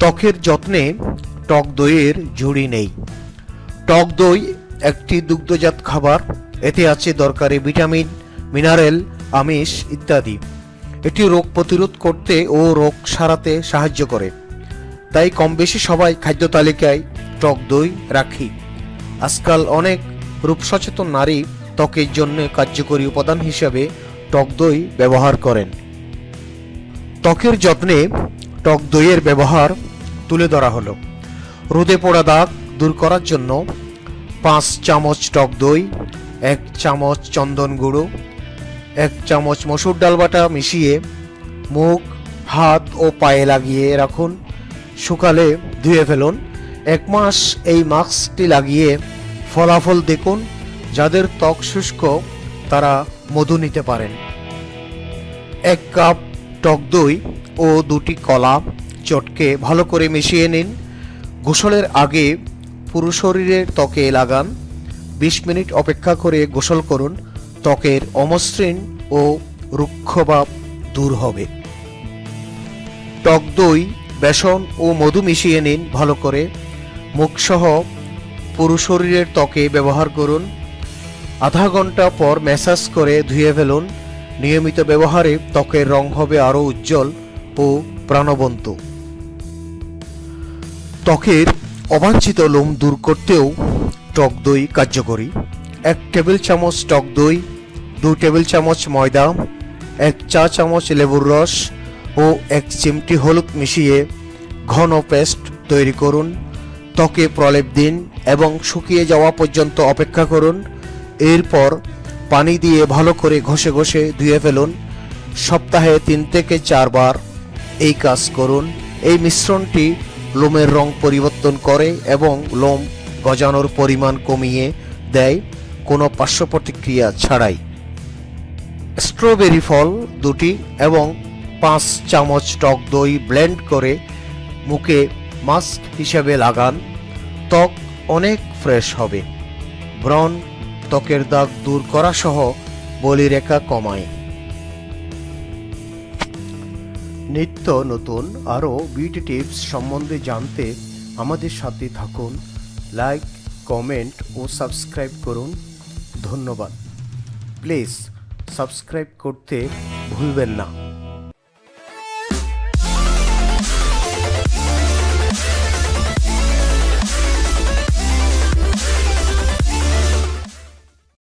ত্বকের যত্নে টক দইয়ের ঝুড়ি নেই। টক দই একটি দুগ্ধজাত খাবার। এতে আছে দরকারি ভিটামিন, মিনারেল, আমিষ ইত্যাদি। এটি রোগ প্রতিরোধ করতে ও রোগ সারাতে সাহায্য করে। তাই কম বেশি সবাই খাদ্য তালিকায় টক দই রাখি। আজকাল অনেক রূপসচেতন নারী ত্বকের জন্য কার্যকরী উপাদান হিসেবে টক দই ব্যবহার করেন। ত্বকের যত্নে টক দইয়ের ব্যবহার তুলে ধরা হলো। রোদে পোড়া দাগ দূর করার জন্য 5 চামচ টক দই, 1 চামচ চন্দন গুঁড়ো, 1 চামচ মসুর ডাল বাটা মিশিয়ে মুখ, হাত ও পায়ে লাগিয়ে রাখুন। শুকালে ধুয়ে ফেলুন। 1 মাস এই মাস্কটি লাগিয়ে ফলাফল দেখুন। যাদের ত্বক শুষ্ক তারা মধু নিতে পারেন। 1 কাপ টক দই ও 2টি কলা চটকে ভালো করে মিশিয়ে নিন। গোসলের আগে পুরো শরীরের ত্বকে লাগান। 20 মিনিট অপেক্ষা করে গোসল করুন। ত্বকের অমসৃণ ও রুক্ষ ভাব দূর হবে। টক দই, বেসন ও মধু মিশিয়ে নিন ভালো করে। মুখসহ পুরো শরীরের ত্বকে ব্যবহার করুন। আধা ঘন্টা পর ম্যাসাজ করে ধুয়ে ফেলুন। নিয়মিত ব্যবহারে ত্বকের রং হবে আরও উজ্জ্বল ও প্রাণবন্ত। ত্বকের অবাঞ্ছিত লোম দূর করতেও টক দই কার্যকরী। 1 টেবিল চামচ টক দই, 2 টেবিল চামচ ময়দা, 1 চা চামচ লেবুর রস ও 1 চিমটি হলুদ মিশিয়ে ঘন পেস্ট তৈরি করুন। ত্বকে প্রলেপ দিন এবং শুকিয়ে যাওয়া পর্যন্ত অপেক্ষা করুন। এরপর পানি দিয়ে ভালো করে ঘষে ঘষে ধুয়ে ফেলুন। সপ্তাহে 3 থেকে 4 বার এই কাজ করুন। এই মিশ্রণটি লোমের রং পরিবর্তন করে এবং লোম গজানোর পরিমাণ কমিয়ে দেয় কোনো পার্শ্ব প্রতিক্রিয়া ছাড়াই। স্ট্রবেরি ফল 2টি এবং 5 চামচ টক দই ব্লেন্ড করে মুখে মাস্ক হিসেবে লাগান। ত্বক অনেক ফ্রেশ হবে। ব্রণ, ত্বকের দাগ দূর করা সহ বলিরেখা কমায়। নিত্য নতুন আরও বিউটি টিপস সম্বন্ধে জানতে আমাদের সাথে থাকুন। লাইক, কমেন্ট ও সাবস্ক্রাইব করুন। ধন্যবাদ। প্লিজ সাবস্ক্রাইব করতে ভুলবেন না।